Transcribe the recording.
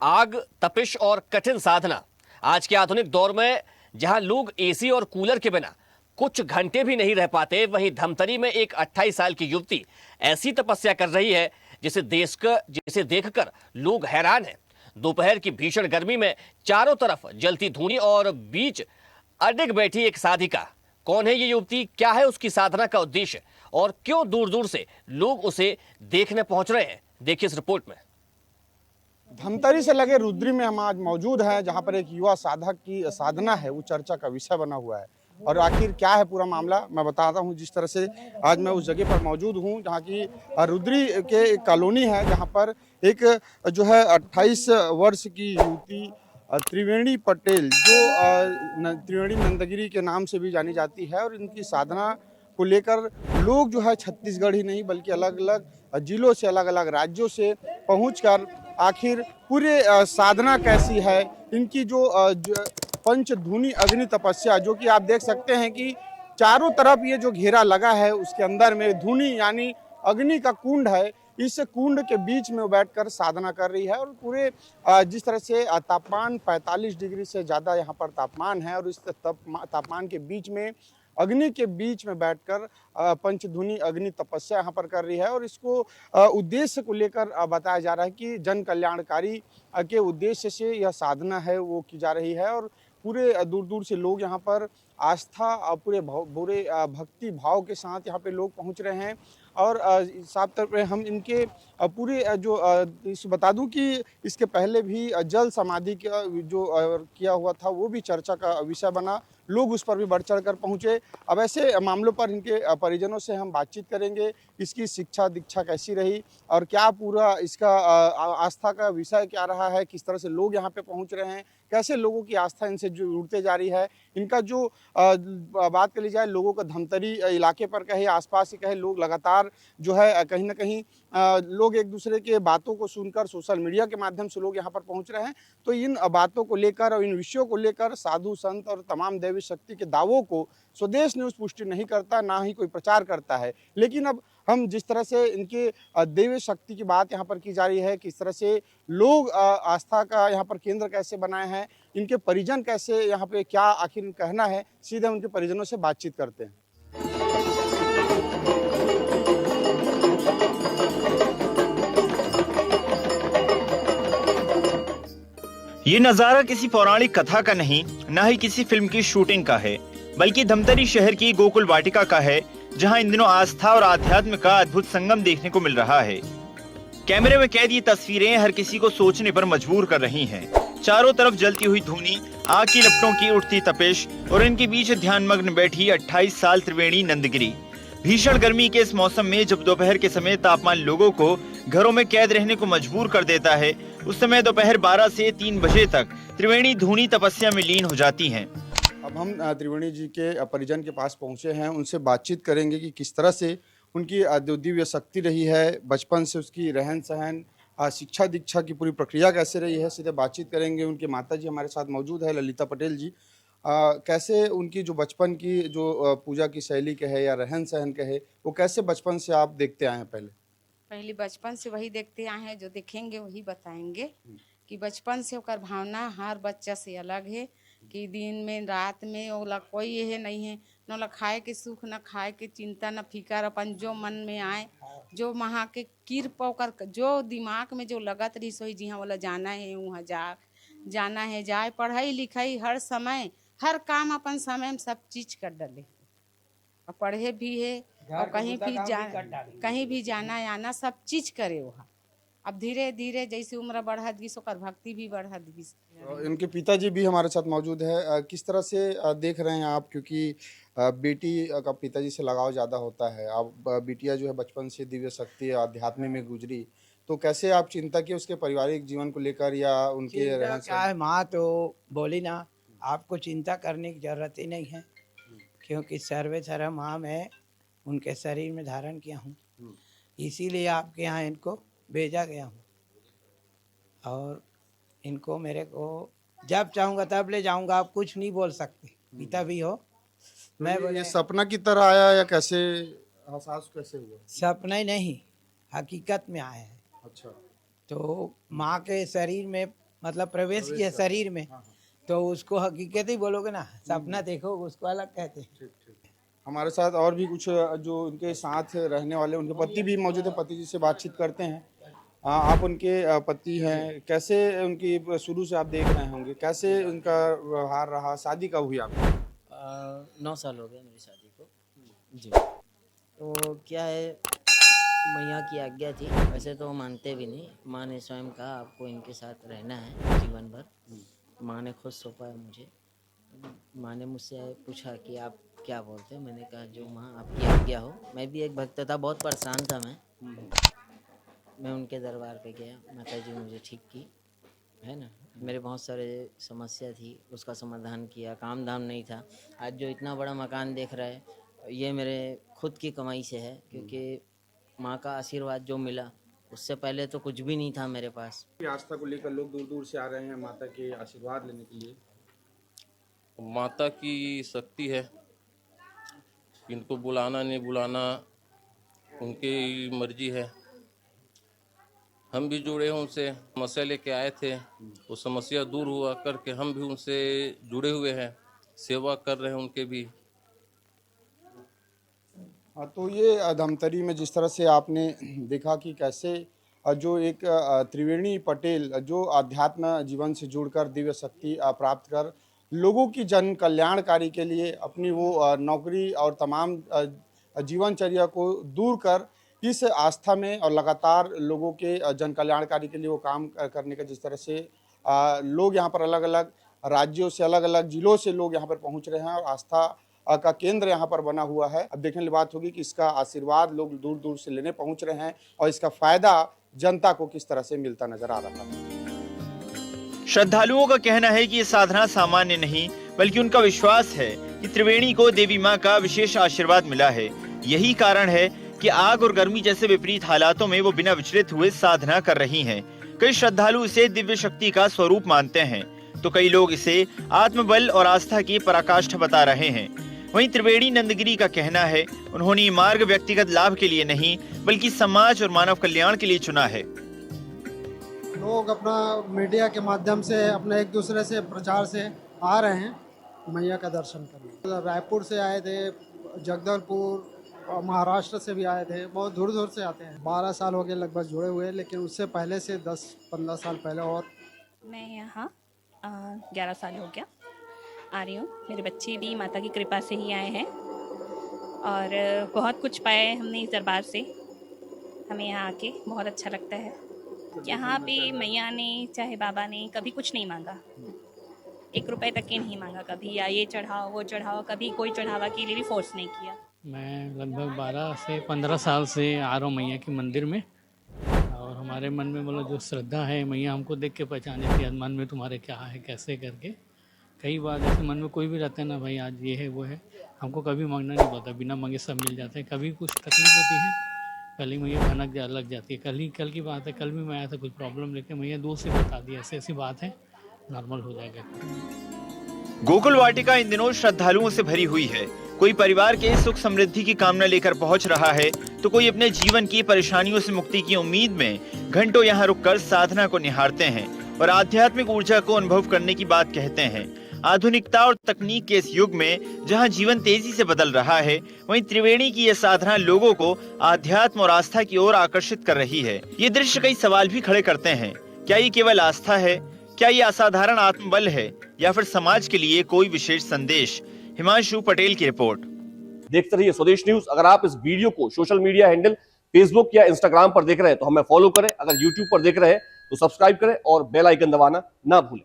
आग, तपिश और कठिन साधना। आज के आधुनिक दौर में जहां लोग एसी और कूलर के बिना कुछ घंटे भी नहीं रह पाते, वहीं धमतरी में एक 28 साल की युवती ऐसी तपस्या कर रही है जिसे देखकर लोग हैरान हैं। दोपहर की भीषण गर्मी में चारों तरफ जलती धूनी और बीच अडिग बैठी एक साधिका। कौन है ये युवती, क्या है उसकी साधना का उद्देश्य और क्यों दूर दूर से लोग उसे देखने पहुंच रहे हैं, देखिए इस रिपोर्ट में। धमतरी से लगे रुद्री में हम आज मौजूद हैं, जहां पर एक युवा साधक की साधना है वो चर्चा का विषय बना हुआ है। और आखिर क्या है पूरा मामला मैं बताता हूं। जिस तरह से आज मैं उस जगह पर मौजूद हूं जहां की रुद्री के एक कॉलोनी है, जहां पर एक जो है 28 वर्ष की युवती त्रिवेणी पटेल, जो त्रिवेणी नंदगिरी के नाम से भी जानी जाती है, और इनकी साधना को लेकर लोग जो है छत्तीसगढ़ ही नहीं बल्कि अलग अलग जिलों से, अलग अलग राज्यों से पहुंचकर आखिर पूरे साधना कैसी है, इनकी जो पंचधूनी अग्नि तपस्या, जो कि आप देख सकते हैं कि चारों तरफ ये जो घेरा लगा है उसके अंदर में धूनी यानी अग्नि का कुंड है। इस कुंड के बीच में बैठकर साधना कर रही है, और पूरे जिस तरह से तापमान 45 डिग्री से ज़्यादा यहाँ पर तापमान है, और इस तापमान के बीच में अग्नि के बीच में बैठकर पंचधूनी अग्नि तपस्या यहाँ पर कर रही है। और इसको उद्देश्य को लेकर बताया जा रहा है कि जन कल्याणकारी के उद्देश्य से यह साधना है वो की जा रही है, और पूरे दूर दूर से लोग यहाँ पर आस्था पूरे भक्ति भाव के साथ यहाँ पे लोग पहुँच रहे हैं। और साफ तौर पे हम इनके पूरे बता दूं कि इसके पहले भी जल समाधि का जो किया हुआ था वो भी चर्चा का विषय बना, लोग उस पर भी बढ़ चढ़ कर पहुँचे। अब ऐसे मामलों पर इनके परिजनों से हम बातचीत करेंगे, इसकी शिक्षा दीक्षा कैसी रही और क्या पूरा इसका आस्था का विषय क्या रहा है, किस तरह से लोग यहाँ पे पहुँच रहे हैं, कैसे लोगों की आस्था इनसे जुड़ते जा रही है। इनका जो बात कर ली जाए लोगों का धमतरी इलाके पर कहे, आसपास से कहे, लोग लगातार जो है कहीं ना कहीं लोग एक दूसरे के बातों को सुनकर सोशल मीडिया के माध्यम से लोग यहाँ पर पहुँच रहे हैं। तो इन बातों को लेकर और इन विषयों को लेकर साधु संत और तमाम दैवी शक्ति के दावों को स्वदेश न्यूज़ पुष्टि नहीं करता, ना ही कोई प्रचार करता है। लेकिन अब हम जिस तरह से इनके दैवी शक्ति की बात यहाँ पर की जा रही है, किस तरह से लोग आस्था का यहाँ पर केंद्र कैसे बनाए हैं, इनके परिजन कैसे यहाँ पे क्या आखिर कहना है, सीधे उनके परिजनों से बातचीत करते हैं। ये नजारा किसी पौराणिक कथा का नहीं, न ही किसी फिल्म की शूटिंग का है, बल्कि धमतरी शहर की गोकुल वाटिका का है, जहां इन दिनों आस्था और आध्यात्म का अद्भुत संगम देखने को मिल रहा है। कैमरे में कैद ये तस्वीरें हर किसी को सोचने पर मजबूर कर रही हैं। चारों तरफ जलती हुई धूनी, आग की लपटों की उठती तपिश और इनके बीच ध्यानमग्न बैठी 28 साल त्रिवेणी नंदगिरी। भीषण गर्मी के इस मौसम में जब दोपहर के समय तापमान लोगों को घरों में कैद रहने को मजबूर कर देता है, उस समय दोपहर 12 से 3 बजे तक त्रिवेणी धूनी तपस्या में लीन हो जाती हैं। अब हम त्रिवेणी जी के परिजन के पास पहुंचे हैं, उनसे बातचीत करेंगे कि किस तरह से उनकी दिव्य शक्ति रही है, बचपन से उसकी रहन सहन, शिक्षा दीक्षा की पूरी प्रक्रिया कैसे रही है। सीधे बातचीत करेंगे। उनके माता जी हमारे साथ मौजूद है, ललिता पटेल जी। कैसे उनकी जो बचपन की जो पूजा की शैली कहे या रहन सहन कहे, वो कैसे बचपन से आप देखते आए हैं? पहले बचपन से वही देखते आए हैं, जो देखेंगे वही बताएंगे कि बचपन से ओकर भावना हर बच्चा से अलग है कि दिन में रात में ओला कोई ये नहीं है, न ओला खाए के सुख, न खाए के चिंता, न फिकर, अपन जो मन में आए, जो वहाँ के कृपा ओकर जो दिमाग में जो लगत रही सोई जी हाँ वाला जाना है वहाँ जाना है, जाए पढ़ाई लिखाई हर समय हर काम अपन समय में सब चीज कर डाले, और पढ़े भी है और कहीं भी जाना आना सब चीज करे वहाँ। अब धीरे धीरे जैसे उम्र बढ़त गई ओकर भक्ति भी बढ़त गई। इनके पिताजी भी हमारे साथ मौजूद है। किस तरह से देख रहे हैं आप, क्योंकि बेटी का पिताजी से लगाव ज़्यादा होता है, आप बिटिया जो है बचपन से दिव्य शक्ति अध्यात्म में गुजरी, तो कैसे आप चिंता की उसके पारिवारिक जीवन को लेकर या उनके रहन क्या है? माँ तो बोली ना, आपको चिंता करने की जरूरत ही नहीं है, क्योंकि सर्वे सर्व माँ मैं उनके शरीर में धारण किया हूँ, इसीलिए आपके यहाँ इनको भेजा गया हूँ, और इनको मेरे को जब चाहूँगा तब ले जाऊँगा। आप कुछ नहीं बोल सकते, पिता भी हो। तो मैं ये सपना की तरह आया या कैसे, एहसास कैसे हुआ? सपना ही नहीं, हकीकत में आए हैं। अच्छा। तो माँ के शरीर में मतलब प्रवेश किया शरीर में, तो उसको हकीकत ही बोलोगे ना, सपना देखो उसको अलग कहते हैं। हमारे साथ और भी कुछ जो उनके साथ रहने वाले उनके पति भी मौजूद है, पति जी से बातचीत करते हैं। आप उनके पति हैं, कैसे उनकी शुरू से आप देख रहे होंगे, कैसे उनका व्यवहार रहा, शादी कब हुई आपकी? 9 साल हो गए मेरी शादी को जी। तो क्या है, मैया की आज्ञा थी, वैसे तो मानते भी नहीं। माँ ने स्वयं कहा आपको इनके साथ रहना है जीवन भर। माँ ने खुद सौंपा है मुझे। माँ ने मुझसे पूछा कि आप क्या बोलते हैं, मैंने कहा जो माँ आपकी आज्ञा हो। मैं भी एक भक्त था, बहुत परेशान था मैं उनके दरबार पे गया, माता जी मुझे ठीक की, है ना। मेरे बहुत सारे समस्या थी, उसका समाधान किया। काम धाम नहीं था। आज जो इतना बड़ा मकान देख रहे हैं ये मेरे खुद की कमाई से है, क्योंकि माँ का आशीर्वाद जो मिला, उससे पहले तो कुछ भी नहीं था मेरे पास। आस्था को लेकर लोग दूर दूर से आ रहे हैं माता के आशीर्वाद लेने के लिए। माता की शक्ति है, इनको बुलाना नहीं बुलाना उनकी मर्जी है। हम भी जुड़े हैं उनसे, समस्या लेके आए थे, वो समस्या दूर हुआ करके हम भी उनसे जुड़े हुए हैं, सेवा कर रहे हैं उनके भी। हाँ, तो ये धमतरी में जिस तरह से आपने देखा कि कैसे जो एक त्रिवेणी पटेल जो अध्यात्म जीवन से जुड़कर दिव्य शक्ति प्राप्त कर लोगों की जन कल्याणकारी के लिए अपनी वो नौकरी और तमाम जीवनचर्या को दूर कर इस आस्था में और लगातार लोगों के जन कल्याणकारी के लिए वो काम करने का, जिस तरह से लोग यहाँ पर अलग अलग राज्यों से, अलग अलग जिलों से लोग यहाँ पर पहुँच रहे हैं और आस्था का केंद्र यहाँ पर बना हुआ है। अब देखने की बात होगी कि इसका आशीर्वाद लोग दूर दूर से लेने पहुँच रहे हैं और इसका फायदा जनता को किस तरह से मिलता नजर आ रहा है। श्रद्धालुओं का कहना है कि ये साधना सामान्य नहीं, बल्कि उनका विश्वास है कि त्रिवेणी को देवी माँ का विशेष आशीर्वाद मिला है। यही कारण है कि आग और गर्मी जैसे विपरीत हालातों में वो बिना विचलित हुए साधना कर रही हैं। कई श्रद्धालु इसे दिव्य शक्ति का स्वरूप मानते हैं, तो कई लोग इसे आत्मबल और आस्था की पराकाष्ठा बता रहे हैं। वहीं त्रिवेणी नंदगिरी का कहना है, उन्होंने ये मार्ग व्यक्तिगत लाभ के लिए नहीं, बल्कि समाज और मानव कल्याण के लिए चुना है। लोग अपना मीडिया के माध्यम से अपने एक दूसरे से प्रचार से आ रहे हैं मैया का दर्शन करने। रायपुर से आए थे, जगदलपुर और महाराष्ट्र से भी आए थे, बहुत दूर दूर से आते हैं। 12 साल हो गए लगभग जुड़े हुए, लेकिन उससे पहले से 10-15 साल पहले। और मैं यहाँ 11 साल हो गया आ रही हूँ। मेरे बच्चे भी माता की कृपा से ही आए हैं और बहुत कुछ पाए हमने इस दरबार से। हमें यहाँ आके बहुत अच्छा लगता है। यहाँ पे मैया ने चाहे बाबा ने कभी कुछ नहीं मांगा, 1 रुपए तक के नहीं मांगा कभी, या ये चढ़ाओ वो चढ़ाओ, कभी कोई चढ़ावा के लिए भी फोर्स नहीं किया। मैं लगभग 12 से 15 साल से आ रहा हूँ मैया के मंदिर में, और हमारे मन में मतलब जो श्रद्धा है, मैया हमको देख के पहचाने थी मन में तुम्हारे क्या है कैसे करके। कई बार ऐसे मन में कोई भी रहता है ना, भाई आज ये है वो है, हमको कभी मांगना नहीं पड़ता, बिना मांगे सब मिल जाता है। कभी कुछ तकलीफ होती है, कल ही मैया भनक लग जाती है। कल की बात है, कल भी मैं आया था कुछ प्रॉब्लम लेके, मैया दूर से बता दी ऐसी ऐसी बात है, नॉर्मल हो जाएगा। गोकुल वाटिका इन दिनों श्रद्धालुओं से भरी हुई है। कोई परिवार के सुख समृद्धि की कामना लेकर पहुंच रहा है, तो कोई अपने जीवन की परेशानियों से मुक्ति की उम्मीद में घंटों यहाँ रुककर साधना को निहारते हैं और आध्यात्मिक ऊर्जा को अनुभव करने की बात कहते हैं। आधुनिकता और तकनीक के इस युग में जहां जीवन तेजी से बदल रहा है, वहीं त्रिवेणी की यह साधना लोगों को आध्यात्म और आस्था की ओर आकर्षित कर रही है। ये दृश्य कई सवाल भी खड़े करते हैं। क्या ये केवल आस्था है? क्या ये असाधारण आत्मबल है, या फिर समाज के लिए कोई विशेष संदेश? हिमांशु पटेल की रिपोर्ट। देखते रहिए स्वदेश न्यूज। अगर आप इस वीडियो को सोशल मीडिया हैंडल फेसबुक या इंस्टाग्राम पर देख रहे हैं तो हमें फॉलो करें। अगर यूट्यूब पर देख रहे हैं तो सब्सक्राइब करें और बेल आइकन दबाना ना भूलें।